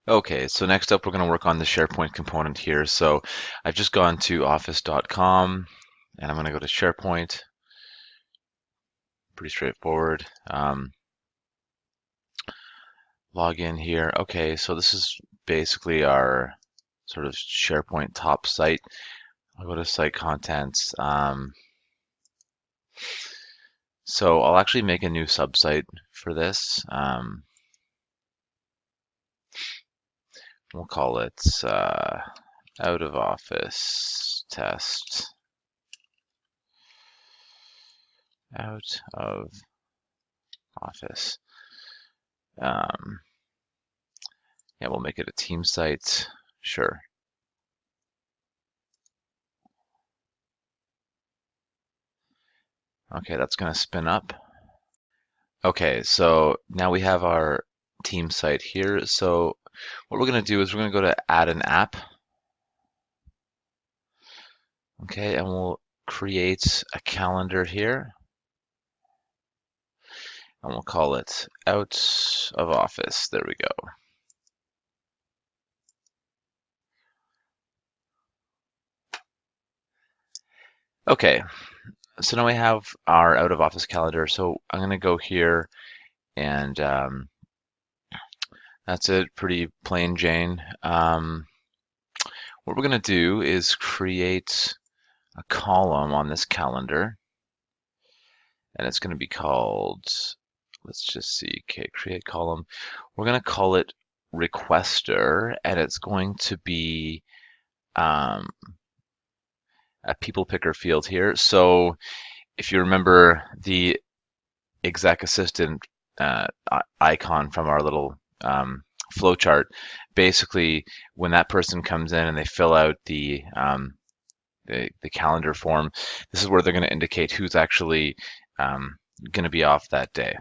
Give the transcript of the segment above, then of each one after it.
Okay, so next up we're going to work on the SharePoint component here. So I've just gone to office.com and I'm going to go to SharePoint. Pretty straightforward. Log in here. Okay, so this is basically our sort of SharePoint top site. I'll go to site contents. So I'll actually make a new subsite for this. We'll call it out of office test. Out of office. Yeah, we'll make it a team site. Sure. Okay, that's going to spin up. Okay, so now we have our team site here. So what we're going to do is we're going to go to add an app. Okay, and we'll create a calendar here. And we'll call it out of office. There we go. Okay, so now we have our out of office calendar. So I'm going to go here and that's it, pretty plain Jane. What we're going to do is create a column on this calendar, and it's going to be called, let's just see, okay, create column. We're going to call it requester, and it's going to be a people picker field here. So if you remember the exec assistant icon from our little flowchart, basically when that person comes in and they fill out the calendar form, this is where they're going to indicate who's actually going to be off that day.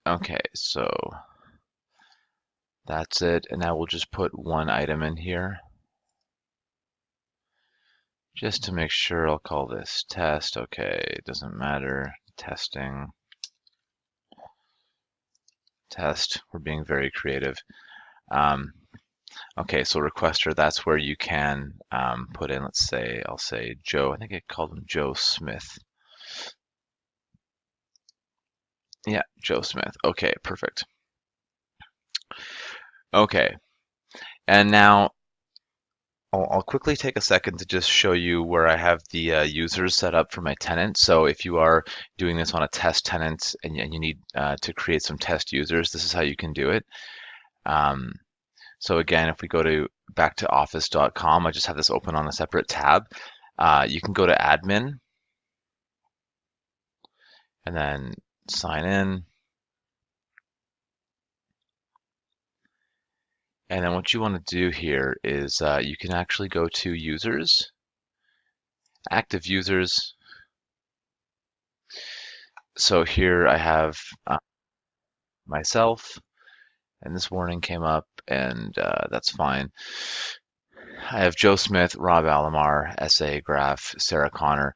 Okay, so that's it. And now we'll just put one item in here just to make sure. I'll call this test. Okay, it doesn't matter. Testing. Test. We're being very creative. Okay, so requester, that's where you can put in, let's say, I'll say Joe. I think I called him Joe Smith. Yeah, Joe Smith. Okay, perfect. Okay, and now I'll quickly take a second to just show you where I have the users set up for my tenant. So if you are doing this on a test tenant and you need to create some test users, this is how you can do it. So again, if we go to back to office.com, I just have this open on a separate tab. You can go to admin and then sign in. And then what you want to do here is you can actually go to users, active users. So here I have myself, and this warning came up, and that's fine. I have Joe Smith, Rob Alamar, SA Graph, Sarah Connor,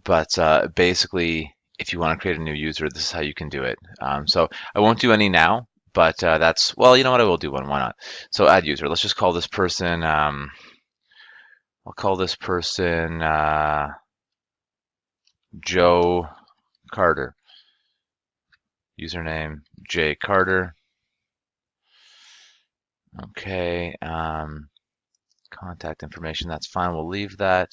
but basically, if you want to create a new user, this is how you can do it. So I won't do any now, but that's, well, you know what, I will do one, why not? So add user, let's just call this person, I'll call this person Joe Carter. Username, J Carter. Okay, contact information, that's fine, we'll leave that.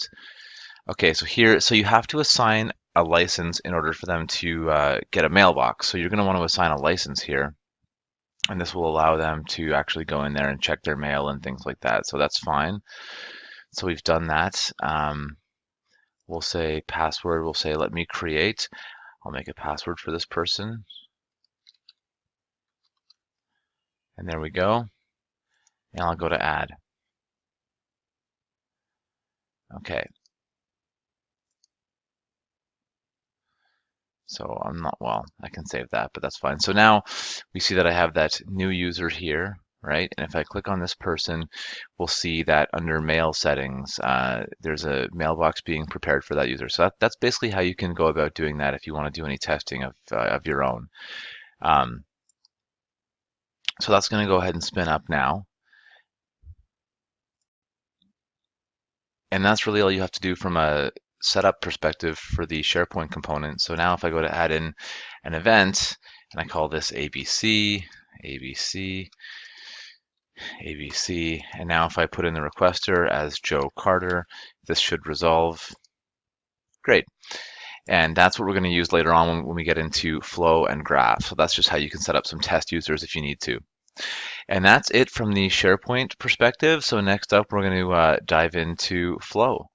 Okay, so here, so you have to assign a license in order for them to get a mailbox. So you're going to want to assign a license here, and this will allow them to actually go in there and check their mail and things like that. So that's fine. So we've done that. We'll say password, we'll say let me create. I'll make a password for this person. And there we go. And I'll go to add. Okay. So I'm not, well, I can save that, but that's fine. So now we see that I have that new user here, right? And if I click on this person, we'll see that under mail settings, there's a mailbox being prepared for that user. So that's basically how you can go about doing that if you want to do any testing of your own. So that's going to go ahead and spin up now. And that's really all you have to do from a setup perspective for the SharePoint component. So now if I go to add in an event, and I call this ABC, ABC, ABC, and now if I put in the requester as Joe Carter, this should resolve. Great. And that's what we're going to use later on when we get into flow and graph. So that's just how you can set up some test users if you need to. And that's it from the SharePoint perspective. So next up, we're going to dive into flow.